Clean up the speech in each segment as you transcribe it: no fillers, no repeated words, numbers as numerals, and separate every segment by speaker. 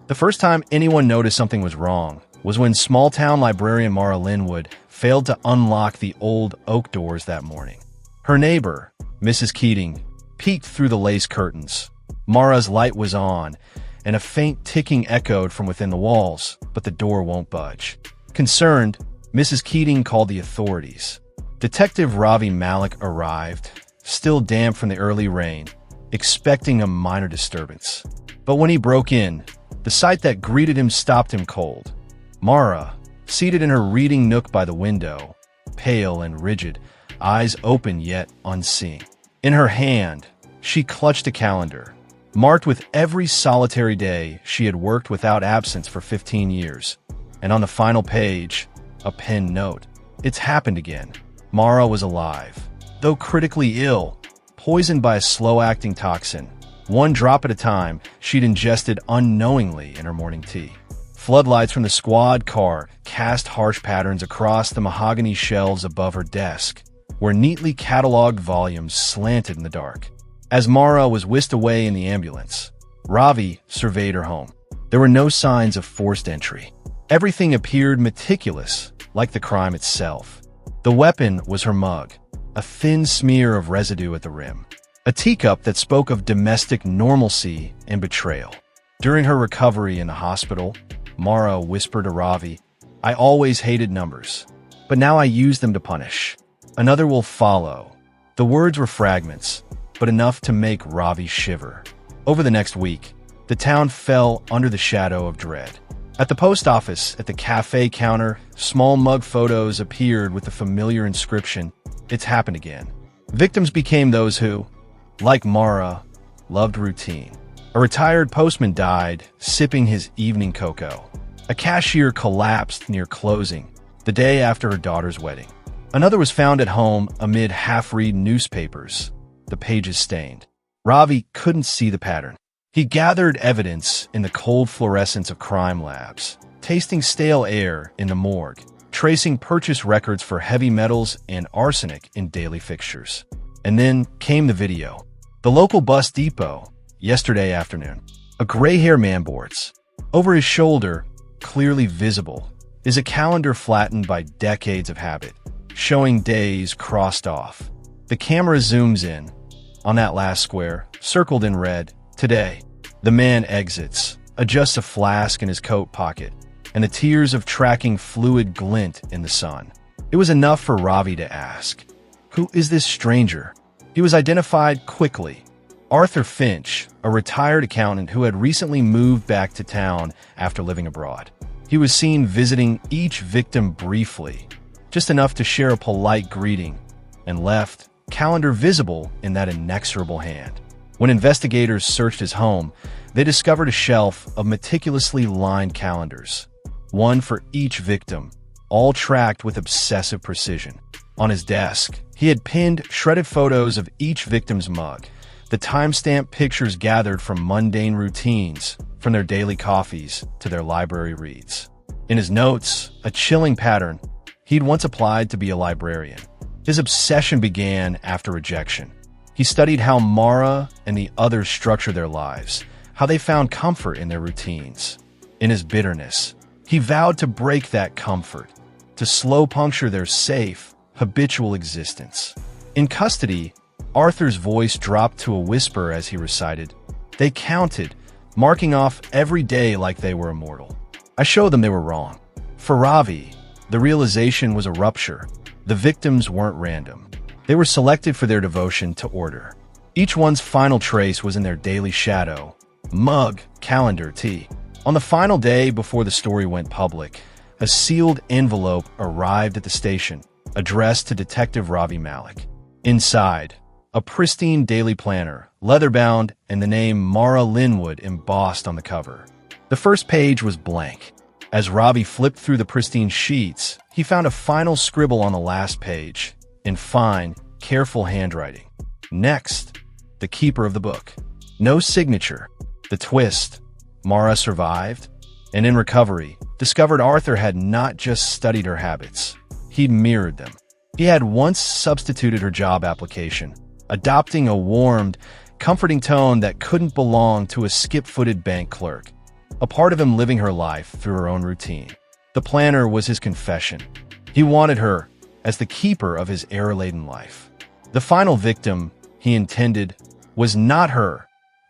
Speaker 1: The first time anyone noticed something was wrong was when small-town librarian Mara Linwood failed to unlock the old oak doors that morning. Her neighbor, Mrs. Keating, peeked through the lace curtains. Mara's light was on, and a faint ticking echoed from within the walls, but the door won't budge. Concerned, Mrs. Keating called the authorities. Detective Ravi Malik arrived, still damp from the early rain, expecting a minor disturbance. But when he broke in, the sight that greeted him stopped him cold. Mara, seated in her reading nook by the window, pale and rigid, eyes open yet unseeing. In her hand, she clutched a calendar, marked with every solitary day she had worked without absence for 15 years. And on the final page, a penned note. It's happened again. Mara was alive, though critically ill, poisoned by a slow-acting toxin. One drop at a time she'd ingested unknowingly in her morning tea. Floodlights from the squad car cast harsh patterns across the mahogany shelves above her desk, where neatly cataloged volumes slanted in the dark. As Mara was whisked away in the ambulance, Ravi surveyed her home. There were no signs of forced entry. Everything appeared meticulous, like the crime itself. The weapon was her mug, a thin smear of residue at the rim. A teacup that spoke of domestic normalcy and betrayal. During her recovery in the hospital, Mara whispered to Ravi, "I always hated numbers, but now I use them to punish. Another will follow." The words were fragments, but enough to make Ravi shiver. Over the next week, the town fell under the shadow of dread. At the post office, at the cafe counter, small mug photos appeared with the familiar inscription, "It's happened again." Victims became those who, like Mara, loved routine. A retired postman died, sipping his evening cocoa. A cashier collapsed near closing, the day after her daughter's wedding. Another was found at home amid half-read newspapers, the pages stained. Ravi couldn't see the pattern. He gathered evidence in the cold fluorescence of crime labs, tasting stale air in the morgue, tracing purchase records for heavy metals and arsenic in daily fixtures. And then came the video. The local bus depot, yesterday afternoon. A gray-haired man boards. Over his shoulder, clearly visible, is a calendar flattened by decades of habit, showing days crossed off. The camera zooms in on that last square, circled in red, today. The man exits, adjusts a flask in his coat pocket, and the tears of tracking fluid glint in the sun. It was enough for Ravi to ask, "Who is this stranger?" He was identified quickly. Arthur Finch, a retired accountant who had recently moved back to town after living abroad. He was seen visiting each victim briefly, just enough to share a polite greeting, and left, calendar visible in that inexorable hand. When investigators searched his home, they discovered a shelf of meticulously lined calendars, one for each victim, all tracked with obsessive precision. On his desk, he had pinned shredded photos of each victim's mug, the timestamp pictures gathered from mundane routines, from their daily coffees to their library reads. In his notes, a chilling pattern, he'd once applied to be a librarian. His obsession began after rejection. He studied how Mara and the others structured their lives, how they found comfort in their routines. In his bitterness, he vowed to break that comfort, to slow puncture their safe, habitual existence. In custody, Arthur's voice dropped to a whisper as he recited, "They counted, marking off every day like they were immortal. I showed them they were wrong." For Ravi, the realization was a rupture. The victims weren't random. They were selected for their devotion to order. Each one's final trace was in their daily shadow, mug, calendar, tea. On the final day before the story went public, a sealed envelope arrived at the station, addressed to Detective Ravi Malik. Inside, a pristine daily planner, leather-bound, and the name Mara Linwood embossed on the cover. The first page was blank. As Ravi flipped through the pristine sheets, he found a final scribble on the last page, in fine, careful handwriting. Next, the keeper of the book. No signature. The twist. Mara survived, and in recovery, discovered Arthur had not just studied her habits. He'd mirrored them. He had once substituted her job application, adopting a warmed, comforting tone that couldn't belong to a skip-footed bank clerk. a part of him living her life through her own routine. The planner was his confession. He wanted her as the keeper of his error-laden life. The final victim he intended was not her,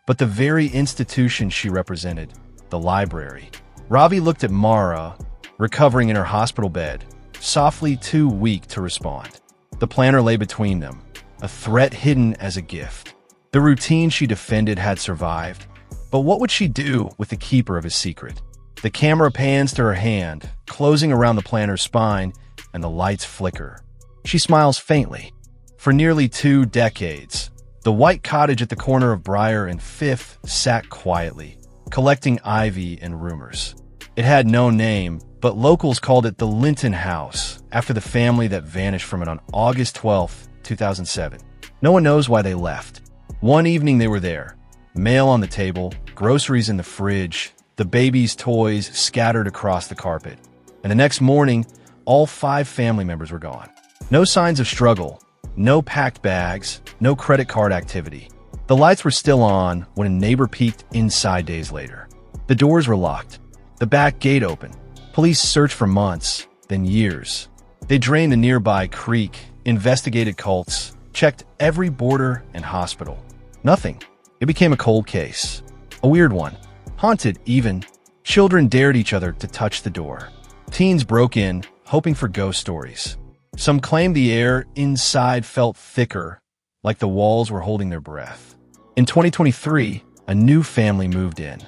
Speaker 1: but the very institution she represented, the library. Ravi looked at Mara, recovering in her hospital bed, softly too weak to respond. The planner lay between them, a threat hidden as a gift. The routine she defended had survived, but what would she do with the keeper of his secret? The camera pans to her hand, closing around the planner's spine, and the lights flicker. She smiles faintly. For nearly 2 decades, the white cottage at the corner of Briar and Fifth sat quietly, collecting ivy and rumors. It had no name, but locals called it the Linton House, after the family that vanished from it on August 12, 2007. No one knows why they left. One evening they were there. Mail on the table, groceries in the fridge, the baby's toys scattered across the carpet. And the next morning, all 5 family members were gone. No signs of struggle, no packed bags, no credit card activity. The lights were still on when a neighbor peeked inside days later. The doors were locked, the back gate open. Police searched for months, then years. They drained the nearby creek, investigated cults, checked every border and hospital. Nothing. It became a cold case. A weird one. Haunted, even. Children dared each other to touch the door. Teens broke in, hoping for ghost stories. Some claimed the air inside felt thicker, like the walls were holding their breath. In 2023, a new family moved in.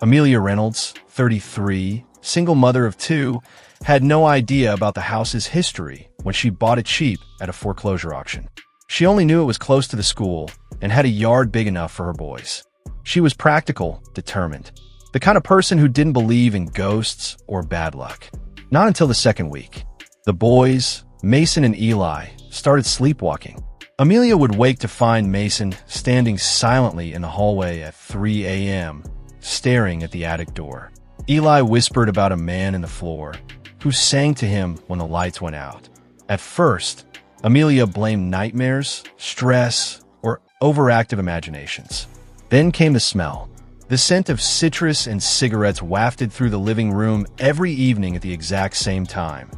Speaker 1: Amelia Reynolds, 33, single mother of 2, had no idea about the house's history when she bought it cheap at a foreclosure auction. She only knew it was close to the school and had a yard big enough for her boys. She was practical, determined. The kind of person who didn't believe in ghosts or bad luck. Not until the second week. The boys, Mason and Eli, started sleepwalking. Amelia would wake to find Mason standing silently in the hallway at 3 a.m., staring at the attic door. Eli whispered about a man in the floor who sang to him when the lights went out. At first, Amelia blamed nightmares, stress, or overactive imaginations. Then came the smell. The scent of citrus and cigarettes wafted through the living room every evening at the exact same time.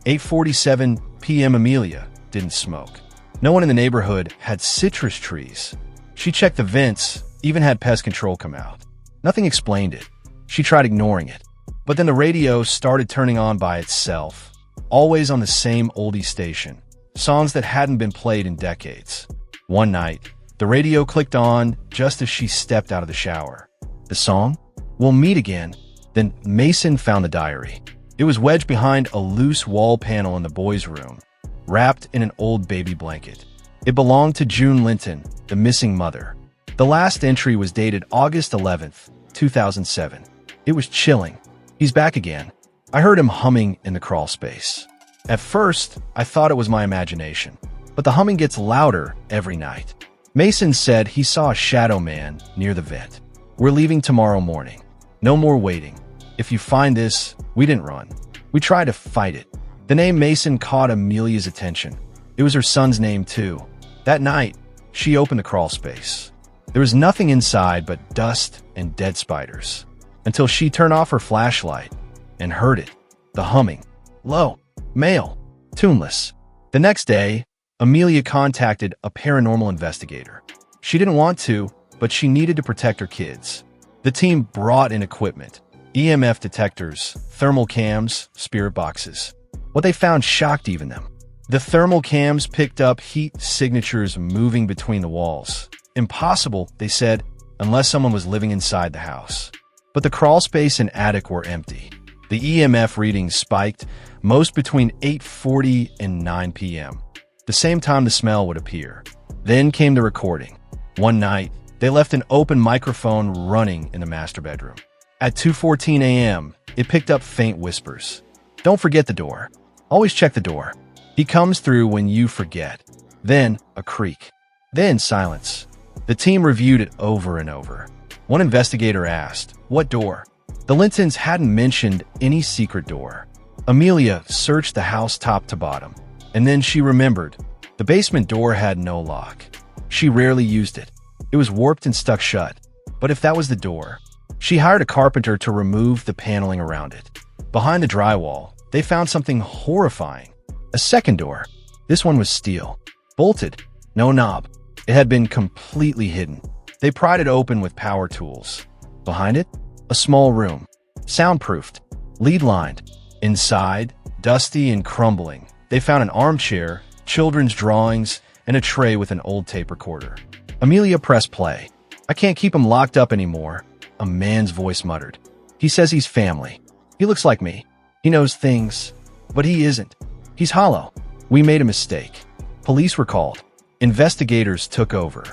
Speaker 1: 8:47 p.m. Amelia didn't smoke. No one in the neighborhood had citrus trees. She checked the vents, even had pest control come out. Nothing explained it. She tried ignoring it. But then the radio started turning on by itself, always on the same oldie station, songs that hadn't been played in decades. One night, the radio clicked on just as she stepped out of the shower. The song? We'll Meet Again. Then Mason found the diary. It was wedged behind a loose wall panel in the boys' room, wrapped in an old baby blanket. It belonged to June Linton, the missing mother. The last entry was dated August 11th, 2007. It was chilling. He's back again. I heard him humming in the crawl space. At first, I thought it was my imagination, but the humming gets louder every night. Mason said he saw a shadow man near the vent. We're leaving tomorrow morning. No more waiting. If you find this, we didn't run. We tried to fight it. The name Mason caught Amelia's attention. It was her son's name, too. That night, she opened the crawl space. There was nothing inside but dust and dead spiders, until she turned off her flashlight and heard it. The humming. Low. Male. Tuneless. The next day, Amelia contacted a paranormal investigator. She didn't want to, but she needed to protect her kids. The team brought in equipment. EMF detectors, thermal cams, spirit boxes. What they found shocked even them. The thermal cams picked up heat signatures moving between the walls. Impossible, they said, unless someone was living inside the house. But the crawl space and attic were empty. The EMF readings spiked, most between 8:40 and 9 p.m., the same time the smell would appear. Then came the recording. One night, they left an open microphone running in the master bedroom. At 2:14 a.m., it picked up faint whispers. Don't forget the door. Always check the door. He comes through when you forget. Then a creak. Then silence. The team reviewed it over and over. One investigator asked, "What door?" The Lintons hadn't mentioned any secret door. Amelia searched the house top to bottom, and then she remembered. The basement door had no lock. She rarely used it. It was warped and stuck shut. But if that was the door, She hired a carpenter to remove the paneling around it. Behind the drywall, they found something horrifying. A second door. This one was steel. Bolted. No knob. It had been completely hidden. They pried it open with power tools. Behind it, a small room. Soundproofed. Lead-lined. Inside, dusty and crumbling, they found an armchair, children's drawings, and a tray with an old tape recorder. Amelia pressed play. "I can't keep him locked up anymore," a man's voice muttered. "He says he's family. He looks like me. He knows things, but he isn't. He's hollow. We made a mistake." Police were called. Investigators took over.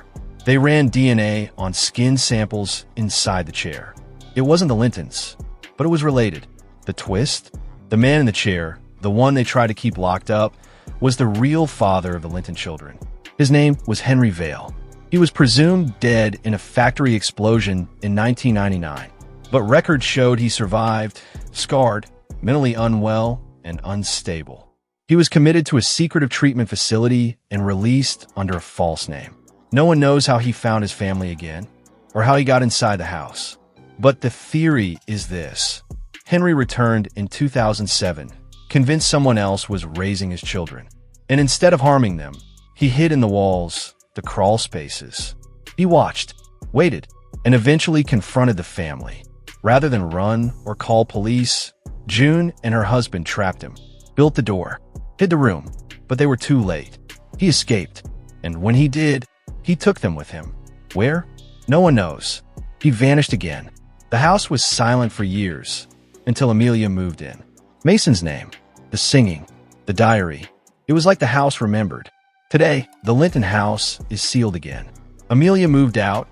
Speaker 1: They ran DNA on skin samples inside the chair. It wasn't the Lintons, but it was related. The twist? The man in the chair, the one they tried to keep locked up, was the real father of the Linton children. His name was Henry Vale. He was presumed dead in a factory explosion in 1999, but records showed he survived, scarred, mentally unwell, and unstable. He was committed to a secretive treatment facility and released under a false name. No one knows how he found his family again, or how he got inside the house. But the theory is this. Henry returned in 2007, convinced someone else was raising his children. And instead of harming them, he hid in the walls, the crawl spaces. He watched, waited, and eventually confronted the family. Rather than run or call police, June and her husband trapped him, built the door, hid the room, but they were too late. He escaped, and when he did, he took them with him. Where? No one knows. He vanished again. The house was silent for years, until Amelia moved in. Mason's name, the singing, the diary. It was like the house remembered. Today, the Linton house is sealed again. Amelia moved out,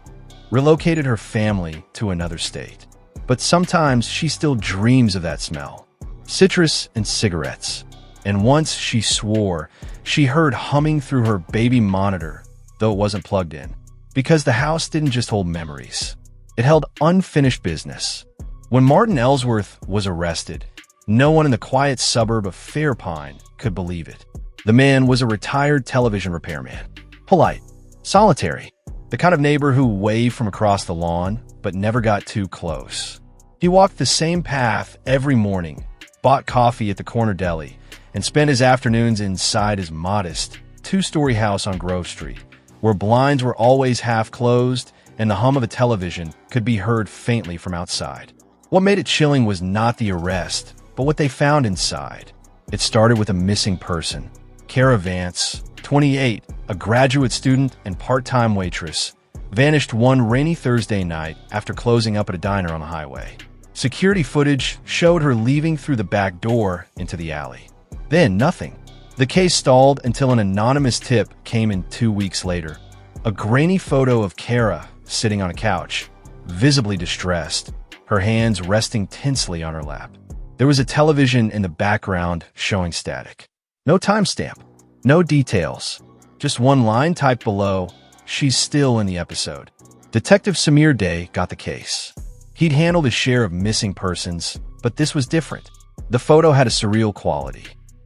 Speaker 1: relocated her family to another state. But sometimes she still dreams of that smell. Citrus and cigarettes. And once she swore she heard humming through her baby monitor, though it wasn't plugged in. Because the house didn't just hold memories. It held unfinished business. When Martin Ellsworth was arrested, no one in the quiet suburb of Fairpine could believe it. The man was a retired television repairman. Polite, solitary, the kind of neighbor who waved from across the lawn but never got too close. He walked the same path every morning, bought coffee at the corner deli, and spent his afternoons inside his modest, two-story house on Grove Street, where blinds were always half closed and the hum of a television could be heard faintly from outside. What made it chilling was not the arrest, but what they found inside. It started with a missing person. Kara Vance, 28, a graduate student and part-time waitress, vanished one rainy Thursday night after closing up at a diner on the highway. Security footage showed her leaving through the back door into the alley. Then nothing. The case stalled until an anonymous tip came in 2 weeks later. A grainy photo of Kara sitting on a couch, visibly distressed, her hands resting tensely on her lap. There was a television in the background showing static. No timestamp, no details, just one line typed below, "She's still in the episode." Detective Samir Day got the case. He'd handled his share of missing persons, but this was different. The photo had a surreal quality.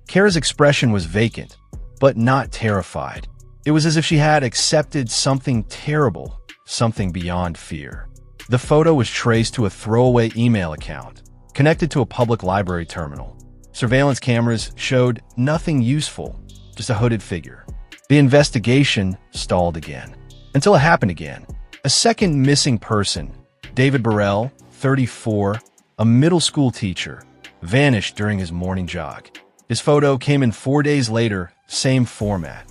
Speaker 1: Kara's expression was vacant, but not terrified. It was as if she had accepted something terrible, something beyond fear. The photo was traced to a throwaway email account, connected to a public library terminal. Surveillance cameras showed nothing useful, just a hooded figure. The investigation stalled again, until it happened again. A second missing person, David Burrell, 34, a middle school teacher, vanished during his morning jog. His photo came in 4 days later, same format.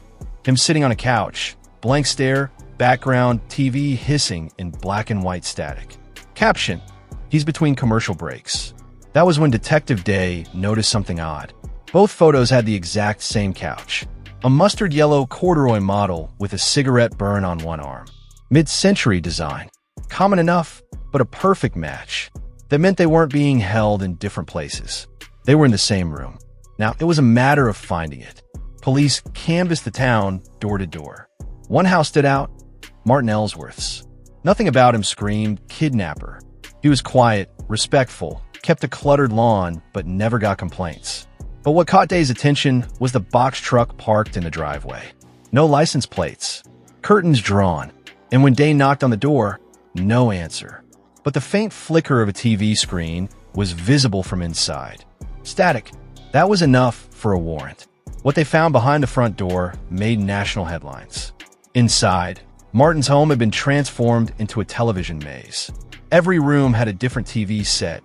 Speaker 1: Him sitting on a couch, blank stare, background TV hissing in black and white static. Caption: "He's between commercial breaks." That was when Detective Day noticed something odd. Both photos had the exact same couch. A mustard yellow corduroy model with a cigarette burn on one arm. Mid-century design. Common enough, but a perfect match. That meant they weren't being held in different places. They were in the same room. Now, it was a matter of finding it. Police canvassed the town door to door. One house stood out, Martin Ellsworth's. Nothing about him screamed kidnapper. He was quiet, respectful, kept a cluttered lawn, but never got complaints. But what caught Day's attention was the box truck parked in the driveway. No license plates, curtains drawn, and when Day knocked on the door, no answer. but the faint flicker of a TV screen was visible from inside. Static. That was enough for a warrant. What they found behind the front door made national headlines. Inside, Martin's home had been transformed into a television maze. Every room had a different TV set,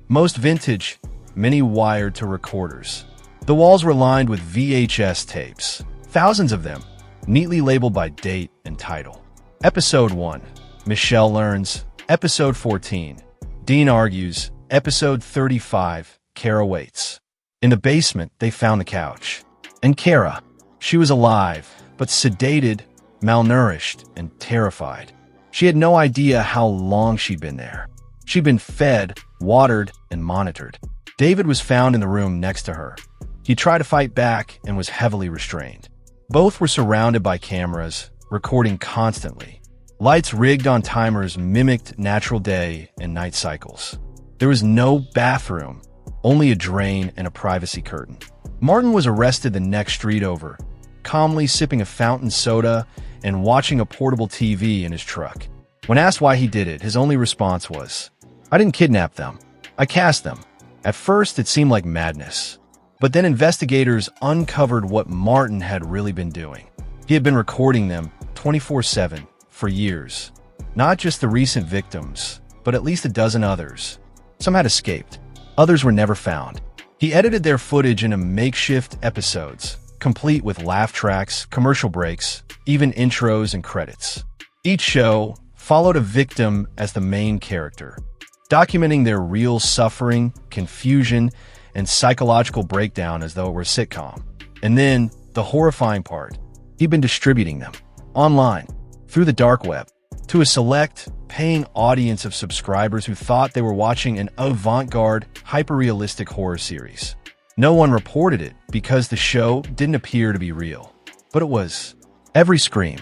Speaker 1: most vintage, many wired to recorders. The walls were lined with VHS tapes, thousands of them, neatly labeled by date and title. Episode 1, Michelle learns. Episode 14, Dean argues. Episode 35, Kara waits. In the basement, they found the couch. And Kara. She was alive, but sedated, malnourished, and terrified. She had no idea how long she'd been there. She'd been fed, watered, and monitored. David was found in the room next to her. He tried to fight back and was heavily restrained. Both were surrounded by cameras, recording constantly. Lights rigged on timers mimicked natural day and night cycles. There was no bathroom, only a drain and a privacy curtain. Martin was arrested the next street over, calmly sipping a fountain soda and watching a portable TV in his truck. When asked why he did it, his only response was, "I didn't kidnap them. I cast them." At first, it seemed like madness. But then investigators uncovered what Martin had really been doing. He had been recording them 24/7 for years. Not just the recent victims, but at least a dozen others. Some had escaped. Others were never found. He edited their footage into makeshift episodes, complete with laugh tracks, commercial breaks, even intros and credits. Each show followed a victim as the main character, documenting their real suffering, confusion, and psychological breakdown as though it were a sitcom. And then, the horrifying part, he'd been distributing them online, through the dark web, to a select, paying audience of subscribers who thought they were watching an avant-garde, hyper-realistic horror series. No one reported it because the show didn't appear to be real. But it was. Every scream,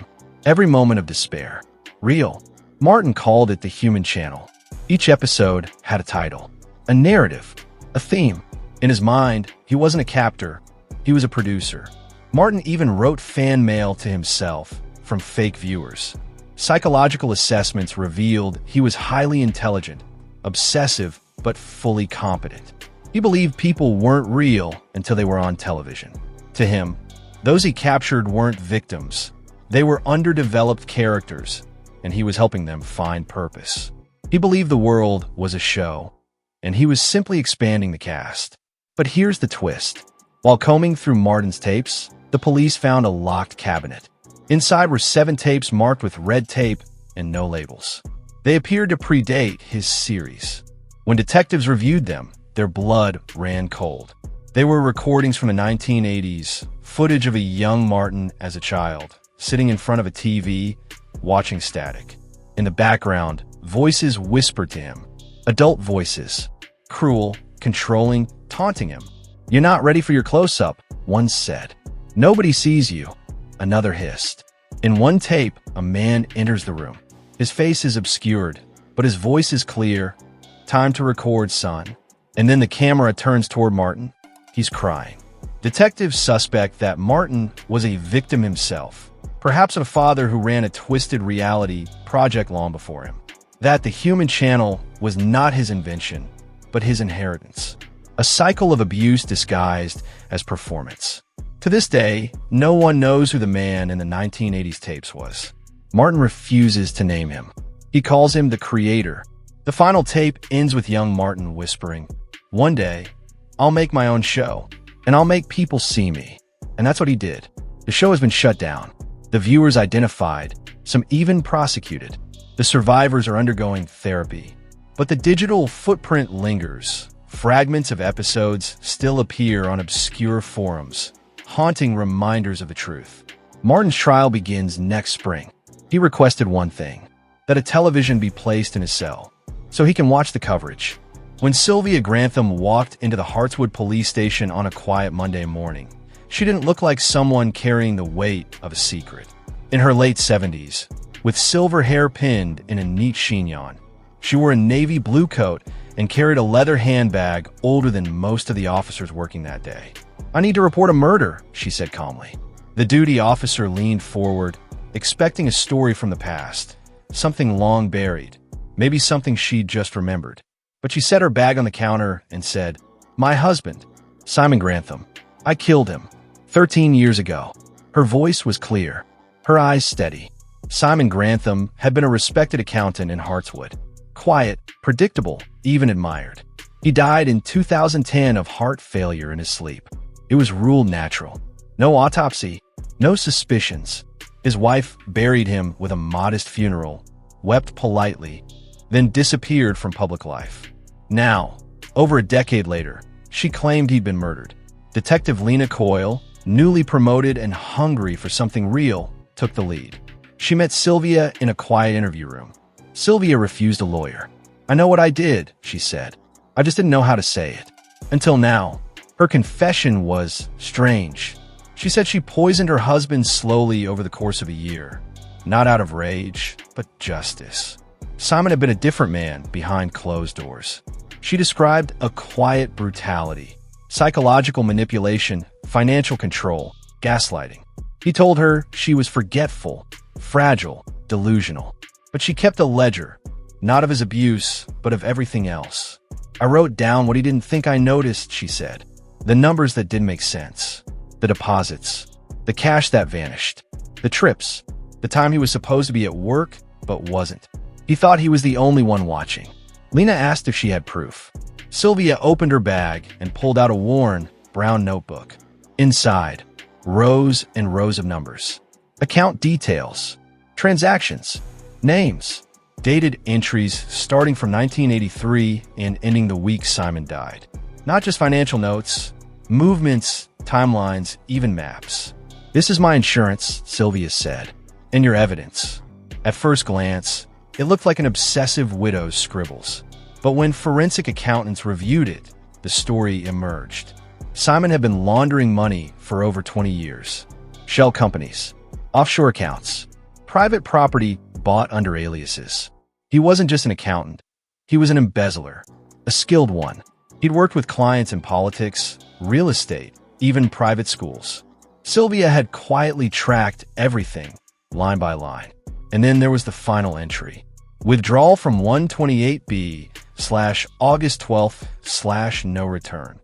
Speaker 1: every moment of despair. Real. Martin called it the human channel. Each episode had a title, a narrative, a theme. In his mind, he wasn't a captor, he was a producer. Martin even wrote fan mail to himself from fake viewers. Psychological assessments revealed he was highly intelligent, obsessive, but fully competent. He believed people weren't real until they were on television. To him, those he captured weren't victims. They were underdeveloped characters, and he was helping them find purpose. He believed the world was a show, and he was simply expanding the cast. But here's the twist. While combing through Martin's tapes, the police found a locked cabinet. Inside were 7 tapes marked with red tape and no labels. They appeared to predate his series. When detectives reviewed them, their blood ran cold. They were recordings from the 1980s, footage of a young Martin as a child, sitting in front of a TV, watching static. In the background, voices whispered to him. Adult voices. Cruel, controlling, taunting him. "You're not ready for your close-up," one said. "Nobody sees you," another hissed. In one tape, a man enters the room. His face is obscured, but his voice is clear. "Time to record, son." And then the camera turns toward Martin. He's crying. Detectives suspect that Martin was a victim himself, perhaps a father who ran a twisted reality project long before him. That the human channel was not his invention, but his inheritance. A cycle of abuse disguised as performance. To this day, no one knows who the man in the 1980s tapes was. Martin refuses to name him. He calls him the creator. The final tape ends with young Martin whispering, "One day, I'll make my own show, and I'll make people see me." And that's what he did. The show has been shut down. The viewers identified, some even prosecuted. The survivors are undergoing therapy. But the digital footprint lingers. Fragments of episodes still appear on obscure forums, haunting reminders of the truth. Martin's trial begins next spring. He requested one thing, that a television be placed in his cell, so he can watch the coverage. When Sylvia Grantham walked into the Hartswood police station on a quiet Monday morning, she didn't look like someone carrying the weight of a secret. In her late 70s, with silver hair pinned in a neat chignon, she wore a navy blue coat and carried a leather handbag older than most of the officers working that day. "I need to report a murder," she said calmly. The duty officer leaned forward, expecting a story from the past, something long buried, maybe something she'd just remembered. But she set her bag on the counter and said, "My husband, Simon Grantham. I killed him 13 years ago." Her voice was clear, her eyes steady. Simon Grantham had been a respected accountant in Hartswood. Quiet, predictable, even admired. He died in 2010 of heart failure in his sleep. It was ruled natural. No autopsy, no suspicions. His wife buried him with a modest funeral, wept politely, then disappeared from public life. Now, over a decade later, she claimed he'd been murdered. Detective Lena Coyle, newly promoted and hungry for something real, took the lead. She met Sylvia in a quiet interview room. Sylvia refused a lawyer. "I know what I did," she said. "I just didn't know how to say it." Until now, her confession was strange. She said she poisoned her husband slowly over the course of a year. Not out of rage, but justice. Simon had been a different man behind closed doors. She described a quiet brutality, psychological manipulation, financial control, gaslighting. He told her she was forgetful, fragile, delusional. But she kept a ledger, not of his abuse, but of everything else. "I wrote down what he didn't think I noticed," she said. "The numbers that didn't make sense. The deposits. The cash that vanished. The trips. The time he was supposed to be at work, but wasn't. He thought he was the only one watching." Lena asked if she had proof. Sylvia opened her bag and pulled out a worn, brown notebook. Inside, rows and rows of numbers. Account details. Transactions. Names. Dated entries starting from 1983 and ending the week Simon died. Not just financial notes, movements, timelines, even maps. "This is my insurance," Sylvia said, "and your evidence." At first glance, it looked like an obsessive widow's scribbles. But when forensic accountants reviewed it, the story emerged. Simon had been laundering money for over 20 years. Shell companies, offshore accounts, private property bought under aliases. He wasn't just an accountant. He was an embezzler, a skilled one. He'd worked with clients in politics, real estate, even private schools. Sylvia had quietly tracked everything, line by line. And then there was the final entry. Withdrawal from 128B/August 12th/no return.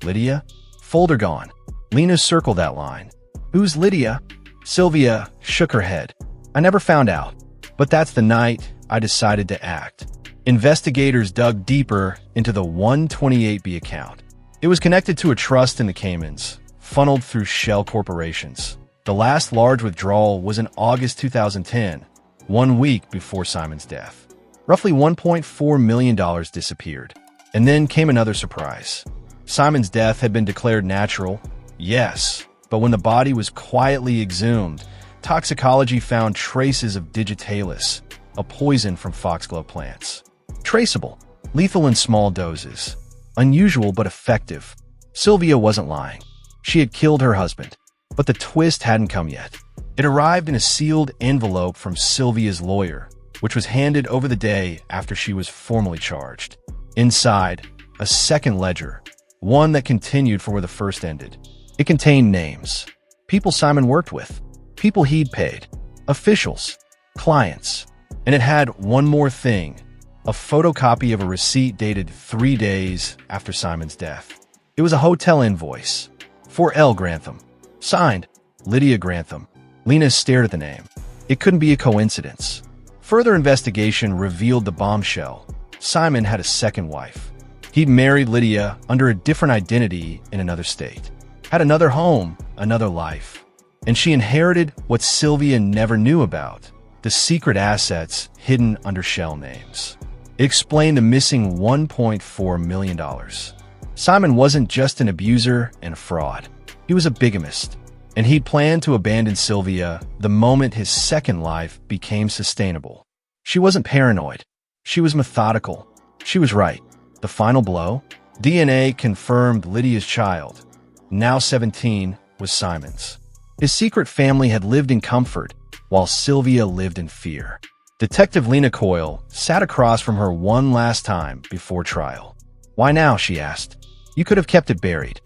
Speaker 1: Lydia? Folder gone. Lena circled that line. "Who's Lydia?" Sylvia shook her head. "I never found out. But that's the night I decided to act." Investigators dug deeper into the 128B account. It was connected to a trust in the Caymans, funneled through shell corporations. The last large withdrawal was in August 2010, 1 week before Simon's death. Roughly $1.4 million disappeared. And then came another surprise. Simon's death had been declared natural, yes, but when the body was quietly exhumed, toxicology found traces of digitalis, a poison from foxglove plants. Traceable, lethal in small doses. Unusual but effective. Sylvia wasn't lying. She had killed her husband. But the twist hadn't come yet. It arrived in a sealed envelope from Sylvia's lawyer, which was handed over the day after she was formally charged. Inside, a second ledger, one that continued from where the first ended. It contained names, people Simon worked with, people he'd paid, officials, clients. And it had one more thing, a photocopy of a receipt dated 3 days after Simon's death. It was a hotel invoice for L. Grantham, signed Lydia Grantham. Lena stared at the name. It couldn't be a coincidence. Further investigation revealed the bombshell. Simon had a second wife. He'd married Lydia under a different identity in another state, had another home, another life. And she inherited what Sylvia never knew about, the secret assets hidden under shell names. It explained the missing $1.4 million. Simon wasn't just an abuser and a fraud. He was a bigamist, and he'd planned to abandon Sylvia the moment his second life became sustainable. She wasn't paranoid. She was methodical. She was right. The final blow? DNA confirmed Lydia's child, now 17, was Simon's. His secret family had lived in comfort, while Sylvia lived in fear. Detective Lena Coyle sat across from her one last time before trial. "Why now?" she asked. "You could have kept it buried."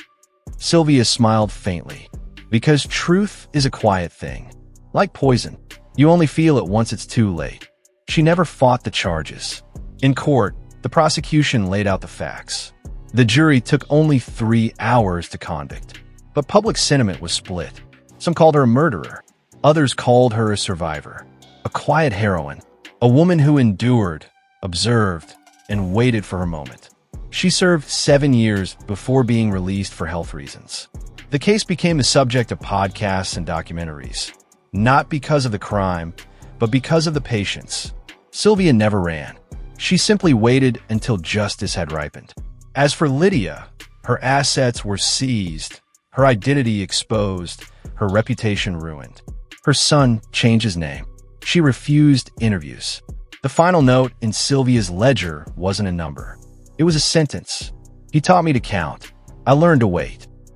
Speaker 1: Sylvia smiled faintly. "Because truth is a quiet thing. Like poison. You only feel it once it's too late." She never fought the charges. In court, the prosecution laid out the facts. The jury took only 3 hours to convict, but public sentiment was split. Some called her a murderer. Others called her a survivor, a quiet heroine, a woman who endured, observed, and waited for her moment. She served 7 years before being released for health reasons. The case became the subject of podcasts and documentaries, not because of the crime, but because of the patience. Sylvia never ran. She simply waited until justice had ripened. As for Lydia, her assets were seized, her identity exposed, her reputation ruined. Her son changed his name. She refused interviews. The final note in Sylvia's ledger wasn't a number. It was a sentence. He taught me to count. I learned to wait.